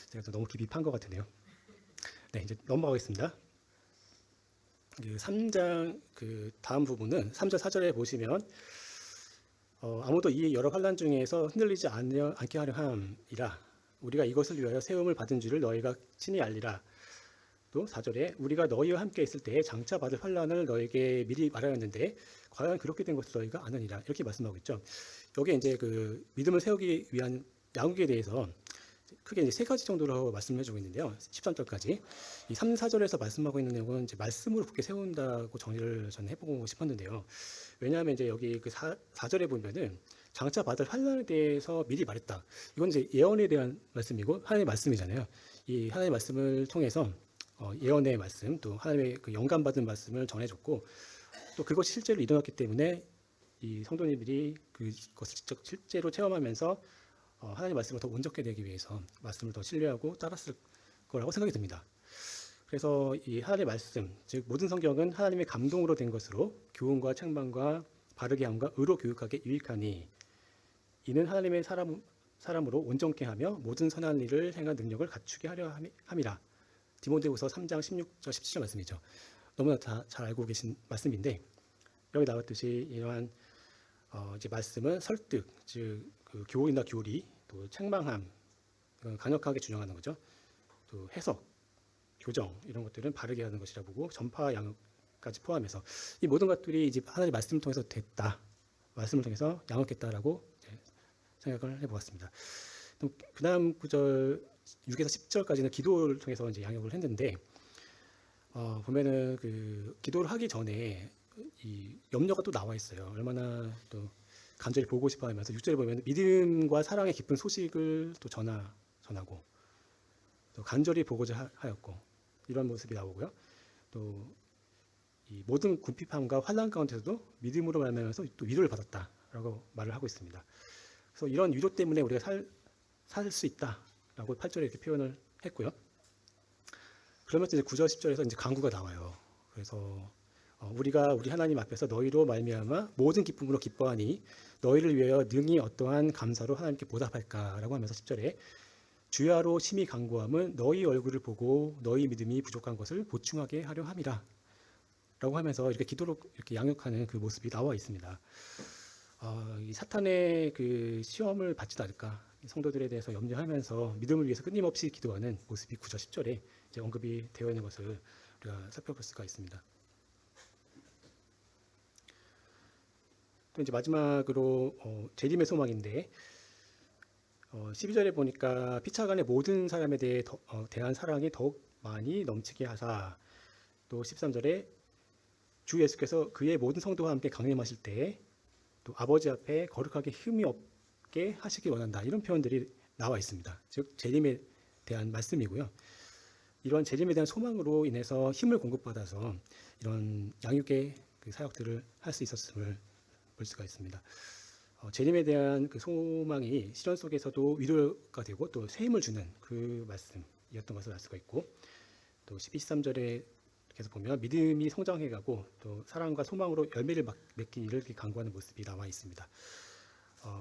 제가 좀 너무 깊이 판 것 같으네요. 네, 이제 넘어가겠습니다. 그 3장 그 다음 부분은 3절 4절에 보시면 아무도 이 여러 환난 중에서 흔들리지 않게 하려 함이라 우리가 이것을 위하여 세움을 받은 줄을 너희가 친히 알리라. 또 4절에 우리가 너희와 함께 있을 때에 장차 받을 환난을 너에게 미리 말하였는데 과연 그렇게 된 것을 너희가 아느니라. 이렇게 말씀하고 있죠. 여기에 이제 그 믿음을 세우기 위한 양육에 대해서 크게 이제 세 가지 정도로 말씀을 해주고 있는데요. 13절까지 이 3, 4절에서 말씀하고 있는 내용은 이제 말씀으로 굳게 세운다고 정리를 저는 해보고 싶었는데요. 왜냐하면 이제 여기 그 4절에 보면은 장차 받을 환난에 대해서 미리 말했다. 이건 이제 예언에 대한 말씀이고 하나님의 말씀이잖아요. 이 하나님의 말씀을 통해서 예언의 말씀, 또 하나님의 그 영감받은 말씀을 전해줬고, 또 그것이 실제로 일어났기 때문에 이 성도님들이 그것을 실제로 체험하면서 하나님의 말씀을 더 온전케 되기 위해서 말씀을 더 신뢰하고 따랐을 거라고 생각이 듭니다. 그래서 이 하나님의 말씀, 즉 모든 성경은 하나님의 감동으로 된 것으로 교훈과 책망과 바르게 함과 의로 교육하게 유익하니 이는 하나님의 사람으로 온전케 하며 모든 선한 일을 행한 능력을 갖추게 하려 함이라. 디모데후서 3장 16절 17절 말씀이죠. 너무나 잘 알고 계신 말씀인데, 여기 나왔듯이 이러한 이제 말씀은 설득, 즉 그 교훈이나 교리, 또 책망함, 강력하게 준용하는 거죠. 또 해석, 교정 이런 것들은 바르게 하는 것이라 보고 전파 양육까지 포함해서 이 모든 것들이 이제 하나님의 말씀을 통해서 됐다, 말씀을 통해서 양육했다라고 생각을 해보았습니다. 그 다음 구절 6에서 10절까지는 기도를 통해서 이제 양육을 했는데, 보면은 그 기도를 하기 전에 이 염려가 또 나와 있어요. 얼마나 또 간절히 보고 싶어 하면서 6절에 보면 믿음과 사랑의 깊은 소식을 또 전하고 또 간절히 보고자 하였고, 이런 모습이 나오고요. 또 이 모든 궁핍함과 환난 가운데서도 믿음으로 말미암아서 또 위로를 받았다라고 말을 하고 있습니다. 그래서 이런 위로 때문에 우리가 살 수 있다라고 8절에 이렇게 표현을 했고요. 그러면서 이제 9절 10절에서 이제 간구가 나와요. 그래서 우리가 우리 하나님 앞에서 너희로 말미암아 모든 기쁨으로 기뻐하니 너희를 위하여 능히 어떠한 감사로 하나님께 보답할까라고 하면서 10절에 주야로 심히 간구함은 너희 얼굴을 보고 너희 믿음이 부족한 것을 보충하게 하려 함이라 라고 하면서 이렇게 기도로 이렇게 양육하는 그 모습이 나와 있습니다. 이 사탄의 그 시험을 받지도 않을까, 성도들에 대해서 염려하면서 믿음을 위해서 끊임없이 기도하는 모습이 9절 10절에 이제 언급이 되어 있는 것을 우리가 살펴볼 수가 있습니다. 또 이제 마지막으로 재림의 소망인데 12절에 보니까 피차간의 모든 사람에 대한 사랑이 더욱 많이 넘치게 하사, 또 13절에 주 예수께서 그의 모든 성도와 함께 강림하실 때에 또 아버지 앞에 거룩하게 흠이 없게 하시길 원한다, 이런 표현들이 나와 있습니다. 즉 재림에 대한 말씀이고요. 이런 재림에 대한 소망으로 인해서 힘을 공급받아서 이런 양육의 그 사역들을 할 수 있었음을 볼 수가 있습니다. 재림에 대한 그 소망이 시련 속에서도 위로가 되고 또 새 힘을 주는 그 말씀이었던 것을 알 수가 있고, 또 12, 13절에 계속 보면 믿음이 성장해가고 또 사랑과 소망으로 열매를 맺긴 이를 강구하는 모습이 나와 있습니다.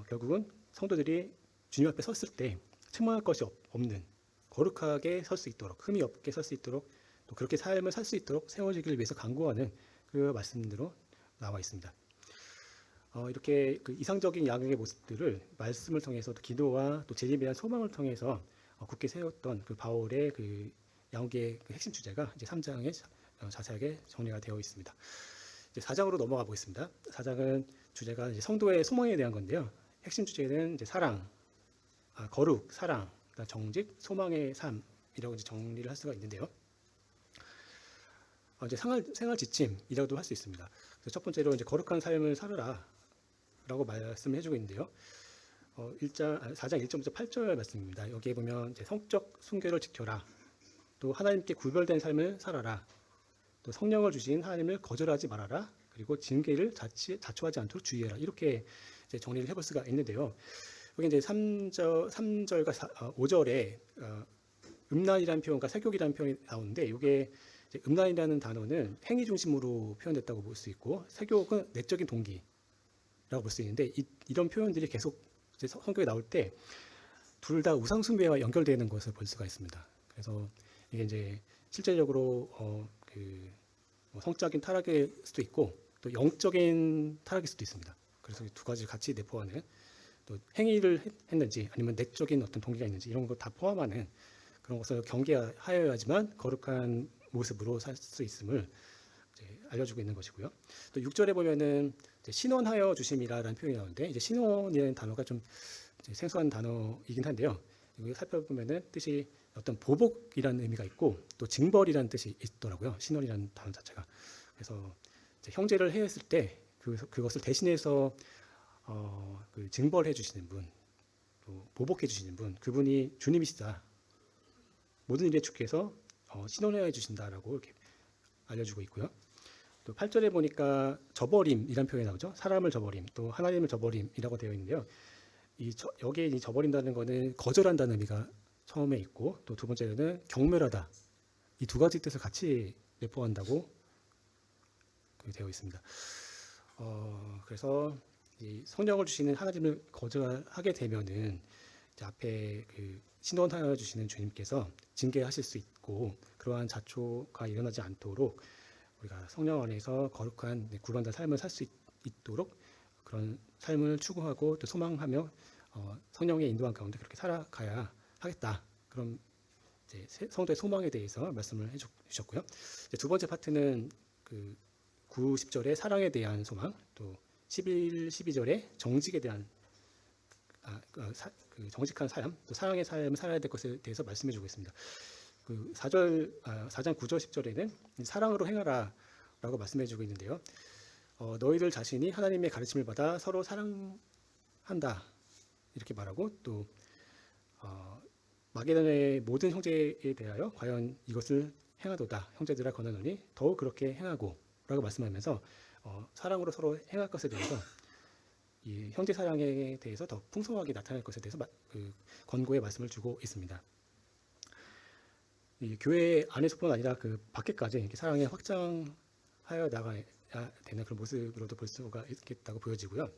결국은 성도들이 주님 앞에 섰을 때 책망할 것이 없는 거룩하게 설 수 있도록, 흠이 없게 설 수 있도록, 또 그렇게 삶을 살 수 있도록 세워지기를 위해서 강구하는 그 말씀대로 나와 있습니다. 이렇게 그 이상적인 양육의 모습들을 말씀을 통해서 또 기도와 또 재림에 대한 소망을 통해서 굳게 세웠던 그 바울의 그 양육의 그 핵심 주제가 이제 3장에 자세하게 정리가 되어 있습니다. 이제 4장으로 넘어가 보겠습니다. 4장은 주제가 이제 성도의 소망에 대한 건데요. 핵심 주제는 이제 사랑, 거룩, 사랑, 정직, 소망의 삶이라고 이제 정리를 할 수가 있는데요. 이제 생활 지침이라고도 할 수 있습니다. 그래서 첫 번째로 이제 거룩한 삶을 살아라라고 말씀을 해주고 있는데요. 4장 1절부터 8절 말씀입니다. 여기에 보면 이제 성적 순결을 지켜라, 또 하나님께 구별된 삶을 살아라, 또 성령을 주신 하나님을 거절하지 말아라, 그리고 징계를 자초하지 않도록 주의해라, 이렇게 이제 정리를 해볼 수가 있는데요. 여기 이제 3절과 5절에 음란이라는 표현과 색욕이라는 표현이 나오는데, 이게 음란이라는 단어는 행위 중심으로 표현됐다고 볼 수 있고, 색욕은 내적인 동기라고 볼 수 있는데, 이런 표현들이 계속 이제 성경에 나올 때 둘 다 우상 숭배와 연결되는 것을 볼 수가 있습니다. 그래서 이게 이제 실제적으로 성적인 타락일 수도 있고 또 영적인 타락일 수도 있습니다. 그래서 두 가지를 같이 내포하는, 또 행위를 했는지 아니면 내적인 어떤 동기가 있는지 이런 거 다 포함하는 그런 것을 경계하여야지만 거룩한 모습으로 살 수 있음을 이제 알려주고 있는 것이고요. 또 6절에 보면은 이제 신원하여 주심이라는 표현이 나오는데, 이제 신원이라는 단어가 좀 이제 생소한 단어이긴 한데요. 여기 살펴보면은 뜻이 어떤 보복이라는 의미가 있고 또 징벌이라는 뜻이 있더라고요. 신원이라는 단어 자체가. 그래서 이제 형제를 해했을 때 그것을 대신해서 그 징벌해 주시는 분, 또 보복해 주시는 분, 그분이 주님이시다. 모든 일에 주께서 신원해 주신다라고 이렇게 알려주고 있고요. 또 8절에 보니까 저버림이란 표현이 나오죠. 사람을 저버림, 또 하나님을 저버림이라고 되어 있는데요. 여기에 이 저버린다는 것은 거절한다는 의미가 처음에 있고, 또 두 번째는 경멸하다. 이 두 가지 뜻을 같이 내포한다고 되어 있습니다. 그래서 이 성령을 주시는 하나님을 거절하게 되면은 이제 앞에 그 신원하여 주시는 주님께서 징계하실 수 있고, 그러한 자초가 일어나지 않도록 우리가 성령 안에서 거룩한 구원된 삶을 살 수 있도록 그런 삶을 추구하고 또 소망하며 성령의 인도한 가운데 그렇게 살아가야 하겠다. 그럼 이제 성도의 소망에 대해서 말씀을 해주셨고요. 이제 두 번째 파트는 그 9, 10절의 사랑에 대한 소망, 또 11, 12절의 정직에 대한 그 정직한 삶, 또 사랑의 삶을 살아야 될 것에 대해서 말씀해주고 있습니다. 그 4장 9절 10절에는 사랑으로 행하라 라고 말씀해주고 있는데요. 너희들 자신이 하나님의 가르침을 받아 서로 사랑한다 이렇게 말하고, 또 마게도냐의 모든 형제에 대하여 과연 이것을 행하도다 형제들아 권하노니 더욱 그렇게 행하고 라고 말씀하면서 사랑으로 서로 행할 것에 대해서 이 형제 사랑에 대해서 더 풍성하게 나타날 것에 대해서 그 권고의 말씀을 주고 있습니다. 이 교회 안에서뿐 아니라 그 밖에까지 이렇게 사랑에 확장하여 나가야 되는 그런 모습으로도 볼 수가 있겠다고 보여지고요.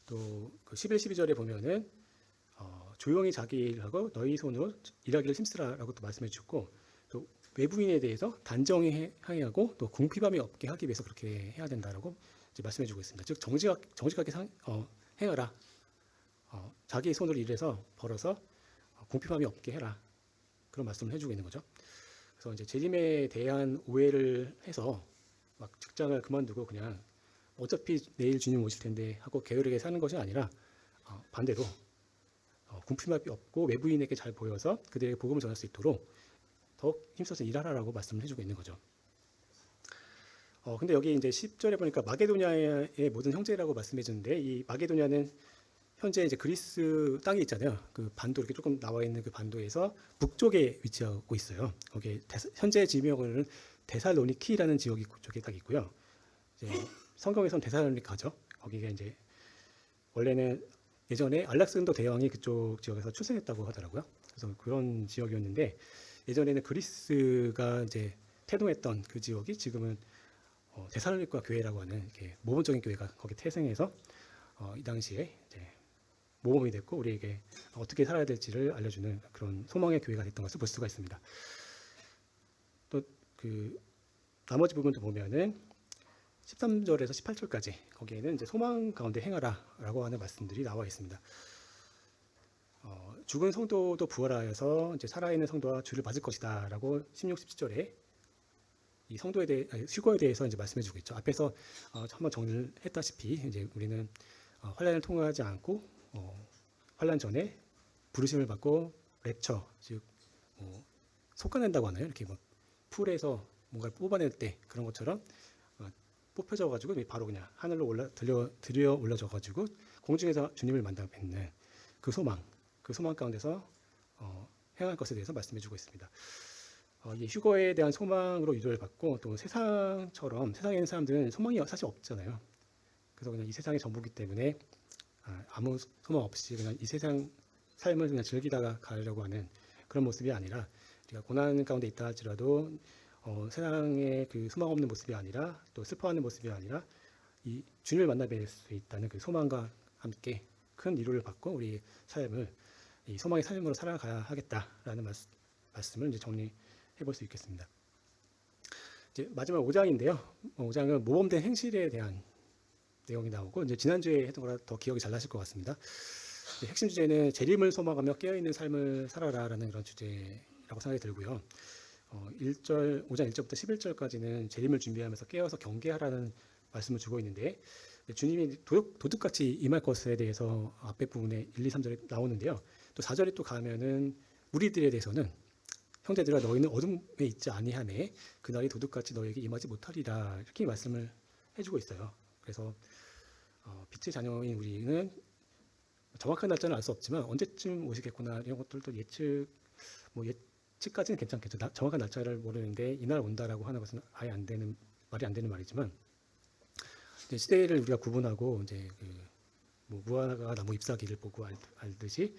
또 그 11, 12절에 보면은 조용히 자기 일하고 너희 손으로 일하기를 힘쓰라라고 또 말씀해 주셨고, 또 외부인에 대해서 단정히 행하고 또 궁핍함이 없게 하기 위해서 그렇게 해야 된다라고 이제 말씀해 주고 있습니다. 즉 정직하게 행하라. 자기 손으로 일해서 벌어서 궁핍함이 없게 해라. 그런 말씀을 해주고 있는 거죠. 그래서 이제 재림에 대한 오해를 해서 막 직장을 그만두고 그냥 어차피 내일 주님 오실 텐데 하고 게으르게 사는 것이 아니라 반대로 궁핍함이 없고 외부인에게 잘 보여서 그들에게 복음을 전할 수 있도록 더욱 힘써서 일하라라고 말씀을 해주고 있는 거죠. 근데 여기 이제 10절에 보니까 마게도냐의 모든 형제라고 말씀해 주는데, 이 마게도냐는 현재 이제 그리스 땅이 있잖아요. 그 반도 이렇게 조금 나와 있는 그 반도에서 북쪽에 위치하고 있어요. 거기에 현재 지명은 데살로니키라는 지역이 그쪽에 딱 있고요. 이제 성경에서는 데살로니카죠. 거기가 이제 원래는 예전에 알렉산더 대왕이 그쪽 지역에서 출생했다고 하더라고요. 그래서 그런 지역이었는데, 예전에는 그리스가 이제 태동했던 그 지역이 지금은 데살로니카 교회라고 하는 이렇게 모범적인 교회가 거기 태생해서 이 당시에 이제 모범이 됐고 우리에게 어떻게 살아야 될지를 알려주는 그런 소망의 교회가 됐던 것을 볼 수가 있습니다. 또 그 나머지 부분도 보면은 13절에서 18절까지 거기에는 이제 소망 가운데 행하라라고 하는 말씀들이 나와 있습니다. 죽은 성도도 부활하여서 이제 살아있는 성도와 주를 맞을 것이다라고 16, 17절에 이 성도에 대해 휴거에 대해서 이제 말씀해주고 있죠. 앞에서 한번 정리를 했다시피 이제 우리는 환란을 통과하지 않고 환란 전에 부르심을 받고 랩처, 즉 솎아낸다고 하나요? 이렇게 막 풀에서 뭔가를 뽑아낼 때 그런 것처럼 뽑혀져 가지고 바로 그냥 하늘로 들여 올려져 가지고 공중에서 주님을 만나 뵙는 그 소망 가운데서 행할 것에 대해서 말씀해주고 있습니다. 이 휴거에 대한 소망으로 유도를 받고, 또 세상처럼 세상에 있는 사람들은 소망이 사실 없잖아요. 그래서 그냥 이 세상의 전부기 때문에 아무 소망 없이 그냥 이 세상 삶을 그냥 즐기다가 가려고 하는 그런 모습이 아니라, 우리가 고난 가운데 있다 할지라도 세상의 그 소망 없는 모습이 아니라, 또 슬퍼하는 모습이 아니라 이 주님을 만나 뵐 수 있다는 그 소망과 함께 큰 위로를 받고 우리 삶을 이 소망의 삶으로 살아가야 하겠다라는 말씀을 이제 정리해 볼 수 있겠습니다. 이제 마지막 5장인데요. 5장은 모범된 행실에 대한 내용이 나오고, 이제 지난주에 했던 거라 더 기억이 잘 나실 것 같습니다. 핵심 주제는 재림을 소망하며 깨어있는 삶을 살아라라는 그런 주제라고 생각이 들고요. 5장 1절부터 11절까지는 재림을 준비하면서 깨어서 경계하라는 말씀을 주고 있는데, 주님이 도둑같이 임할 것에 대해서 앞에 부분에 1, 2, 3절에 나오는데요. 또 4절에 또 가면은 우리들에 대해서는 형제들아 너희는 어둠에 있지 아니하매 그날이 도둑같이 너희에게 임하지 못하리라 이렇게 말씀을 해주고 있어요. 그래서 빛의 자녀인 우리는 정확한 날짜는 알 수 없지만 언제쯤 오시겠구나 이런 것들도 예측까지는 괜찮겠죠. 정확한 날짜를 모르는데 이날 온다라고 하는 것은 아예 말이 안 되는 말이지만 이제 시대를 우리가 구분하고 이제 무화과 나무 잎사귀를 보고 알듯이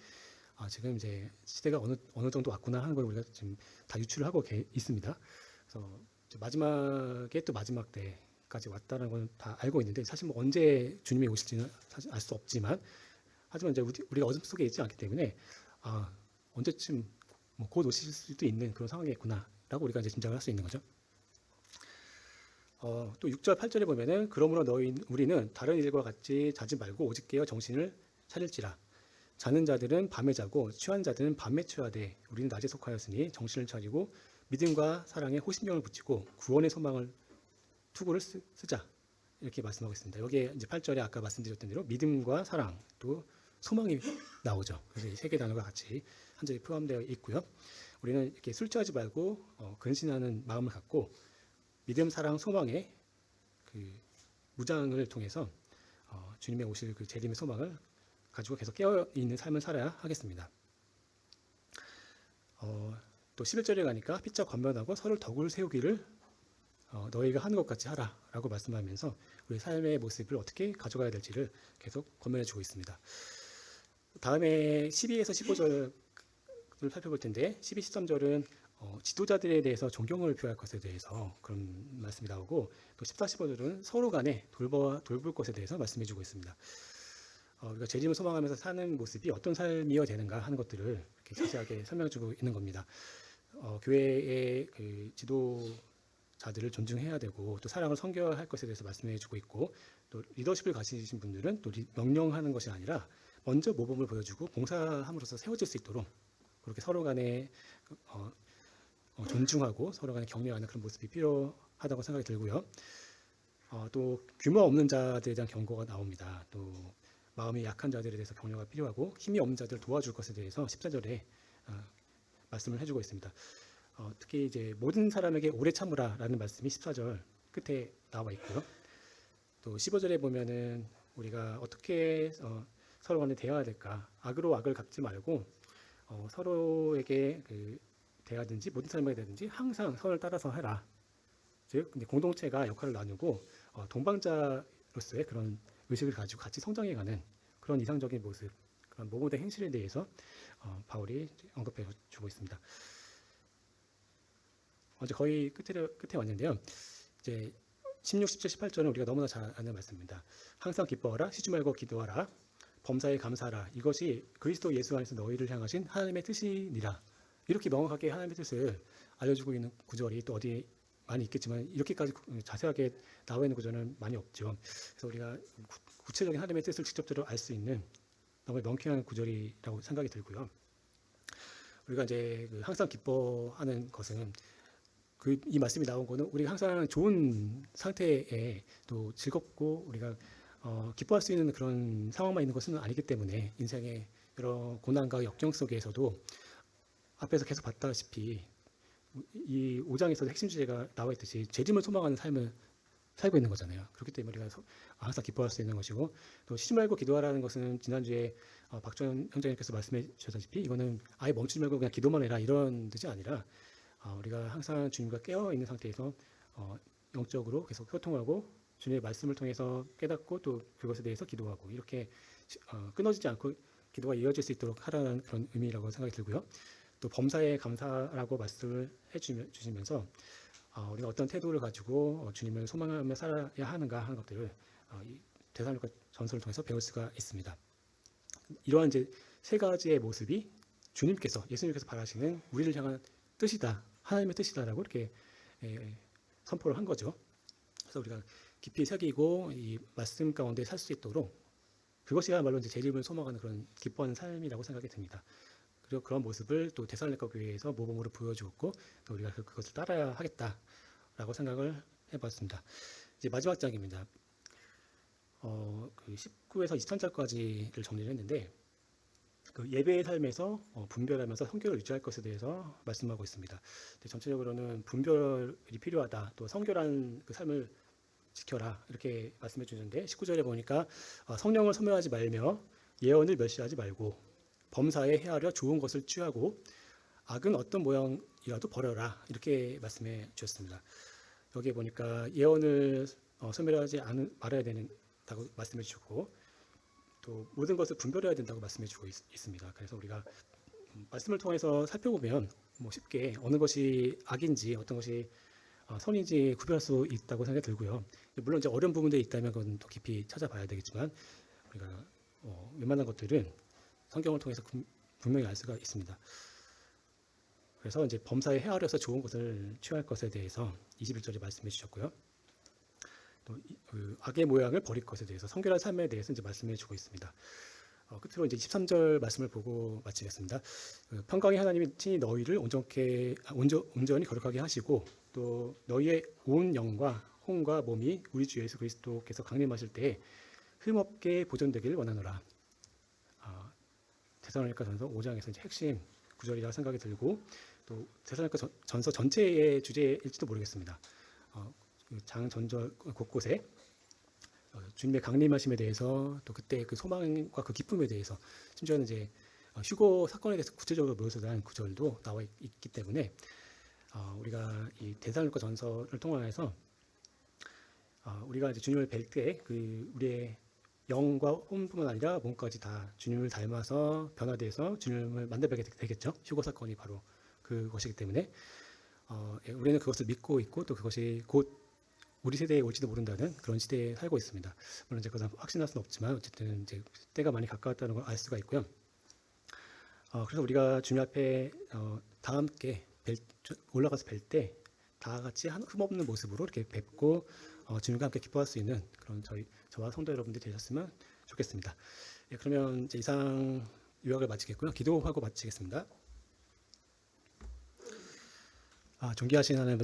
지금 이제 시대가 어느 정도 왔구나 하는 걸 우리가 지금 다 유추를 하고 있습니다. 그래서 마지막에 또 마지막 때까지 왔다는 건 다 알고 있는데 사실 뭐 언제 주님이 오실지는 사실 알 수 없지만 하지만 이제 우리가 어둠 속에 있지 않기 때문에 언제쯤 곧 오실 수도 있는 그런 상황이겠구나라고 우리가 이제 짐작을 할 수 있는 거죠. 또 6절, 8절에 보면은 그러므로 우리는 다른 일과 같이 자지 말고 오직 깨어 정신을 차릴지라. 자는 자들은 밤에 자고 취한 자들은 밤에 취하되 우리는 낮에 속하였으니 정신을 차리고 믿음과 사랑에 호심경을 붙이고 구원의 소망을 투구를 쓰자. 이렇게 말씀하고 있습니다. 여기에 이제 8절에 아까 말씀드렸던 대로 믿음과 사랑 또 소망이 나오죠. 그래서 이 세 개 단어가 같이 한 절에 포함되어 있고요. 우리는 이렇게 술 취하지 말고 근신하는 마음을 갖고 믿음, 사랑, 소망의 그 무장을 통해서 주님의 오실 그 재림의 소망을 가지고 계속 깨어 있는 삶을 살아야 하겠습니다. 또 11절에 가니까 피차 권면하고 서로 덕을 세우기를 너희가 하는 것 같이 하라라고 말씀하면서 우리 삶의 모습을 어떻게 가져가야 될지를 계속 권면해 주고 있습니다. 다음에 12에서 15절을 살펴볼 텐데 12, 13절은 지도자들에 대해서 존경을 표할 것에 대해서 그런 말씀이 나오고 또 14, 15절은 서로 간에 돌볼 것에 대해서 말씀해 주고 있습니다. 우리가 재림을 소망하면서 사는 모습이 어떤 삶이어야 되는가 하는 것들을 이렇게 자세하게 설명해 주고 있는 겁니다. 교회의 그 지도자들을 존중해야 되고 또 사랑을 섬겨야 할 것에 대해서 말씀해 주고 있고 또 리더십을 가지신 분들은 또 명령하는 것이 아니라 먼저 모범을 보여주고 봉사함으로써 세워질 수 있도록 그렇게 서로 간에 존중하고 서로 간에 격려하는 그런 모습이 필요하다고 생각이 들고요. 또 규모 없는 자들에 대한 경고가 나옵니다. 또 마음이 약한 자들에 대해서 격려가 필요하고 힘이 없는 자들을 도와줄 것에 대해서 14절에 말씀을 해주고 있습니다. 특히 이제 모든 사람에게 오래 참으라라는 말씀이 14절 끝에 나와 있고요. 또 15절에 보면은 우리가 어떻게 서로 간에 대해야 될까? 악으로 악을 갚지 말고 서로에게 대하든지 모든 사람에게 대하든지 항상 선을 따라서 해라. 즉 공동체가 역할을 나누고 동방자로서의 그런 의식을 가지고 같이 성장해가는 그런 이상적인 모습, 그런 모범된 행실에 대해서 바울이 언급해 주고 있습니다. 이제 거의 끝에 왔는데요. 이제 16, 17, 18절은 우리가 너무나 잘 아는 말씀입니다. 항상 기뻐하라, 쉬지 말고 기도하라, 범사에 감사하라. 이것이 그리스도 예수 안에서 너희를 향하신 하나님의 뜻이니라. 이렇게 명확하게 하나님의 뜻을 알려주고 있는 구절이 또 어디 많이 있겠지만 이렇게까지 자세하게 나와 있는 구절은 많이 없죠. 그래서 우리가 구체적인 하나님의 뜻을 직접적으로 알 수 있는 너무 명쾌한 구절이라고 생각이 들고요. 우리가 이제 항상 기뻐하는 것은 이 말씀이 나온 거는 우리가 항상 좋은 상태에 또 즐겁고 우리가 기뻐할 수 있는 그런 상황만 있는 것은 아니기 때문에 인생의 여러 고난과 역경 속에서도 앞에서 계속 봤다시피 이 5장에서도 핵심 주제가 나와 있듯이 재림을 소망하는 삶을 살고 있는 거잖아요. 그렇기 때문에 우리가 항상 기뻐할 수 있는 것이고 또 쉬지 말고 기도하라는 것은 지난주에 박전 형제님께서 말씀해 주셨다시피 이거는 아예 멈추지 말고 그냥 기도만 해라 이런 뜻이 아니라 우리가 항상 주님과 깨어 있는 상태에서 영적으로 계속 소통하고 주님의 말씀을 통해서 깨닫고 또 그것에 대해서 기도하고 이렇게 끊어지지 않고 기도가 이어질 수 있도록 하라는 그런 의미라고 생각이 들고요. 또 범사에 감사라고 말씀을 해주시면서 우리가 어떤 태도를 가지고 주님을 소망하며 살아야 하는가 하는 것들을 이 데살로니가 전서를 통해서 배울 수가 있습니다. 이러한 이제 세 가지의 모습이 예수님께서 바라시는 우리를 향한 뜻이다, 하나님의 뜻이다라고 이렇게 선포를 한 거죠. 그래서 우리가 깊이 새기고 이 말씀 가운데 살 수 있도록 그것이야말로 이제 재림을 소망하는 그런 기뻐하는 삶이라고 생각이 듭니다. 그리고 그런 모습을 또 데살로니가 교회에서 모범으로 보여주었고 또 우리가 그것을 따라야 하겠다라고 생각을 해봤습니다. 이제 마지막 장입니다. 19에서 23절까지를 정리를 했는데 그 예배의 삶에서 분별하면서 성결을 유지할 것에 대해서 말씀하고 있습니다. 전체적으로는 분별이 필요하다. 또 성결한 그 삶을 지켜라. 이렇게 말씀해 주는데 19절에 보니까 성령을 소멸하지 말며 예언을 멸시하지 말고 범사에 헤아려 좋은 것을 취하고 악은 어떤 모양이라도 버려라. 이렇게 말씀해 주셨습니다. 여기에 보니까 예언을 소멸하지 말아야 된다고 말씀해 주셨고 또 모든 것을 분별해야 된다고 말씀해 주고 있습니다. 그래서 우리가 말씀을 통해서 살펴보면 쉽게 어느 것이 악인지 어떤 것이 선인지 구별할 수 있다고 생각이 들고요. 물론 이제 어려운 부분들이 있다면 그건 더 깊이 찾아봐야 되겠지만 우리가 웬만한 것들은 성경을 통해서 분명히 알 수가 있습니다. 그래서 이제 범사에 헤아려서 좋은 것을 취할 것에 대해서 21절에 말씀해 주셨고요. 또 그 악의 모양을 버릴 것에 대해서 성결한 삶에 대해서 이제 말씀해 주고 있습니다. 끝으로 이제 23절 말씀을 보고 마치겠습니다. 평강의 하나님이 친히 너희를 온전히 거룩하게 하시고 또 너희의 온 영과 혼과 몸이 우리 주 예수 그리스도께서 강림하실 때에 흠없게 보존되기를 원하노라. 데살로니가전서 5장에서 이제 핵심 구절이라 생각이 들고 또 데살로니가전서 전체의 주제일지도 모르겠습니다. 장 전절 곳곳에 주님의 강림하심에 대해서 또 그때 그 소망과 그 기쁨에 대해서 심지어는 이제 휴거 사건에 대해서 구체적으로 묘사한 구절도 나와 있기 때문에 우리가 이 데살로니가 전서를 통해서 우리가 이제 주님을 뵐 때 그 우리의 영과 혼뿐만 아니라 몸까지 다 주님을 닮아서 변화돼서 주님을 만나뵙게 되겠죠. 휴거 사건이 바로 그것이기 때문에 우리는 그것을 믿고 있고 또 그것이 곧 우리 세대에 올지도 모른다는 그런 시대에 살고 있습니다. 물론 이제 그것은 확신할 수는 없지만 어쨌든 이제 때가 많이 가까웠다는 걸 알 수가 있고요. 그래서 우리가 주님 앞에 다 함께 올라가서 뵐 때 다 같이 흠없는 모습으로 이렇게 뵙고 주님과 함께 기뻐할 수 있는 그런 저와 성도 여러분들이 되셨으면 좋겠습니다. 그러면 이제 이상 요약을 마치겠고요. 기도하고 마치겠습니다. 존귀하신 하나님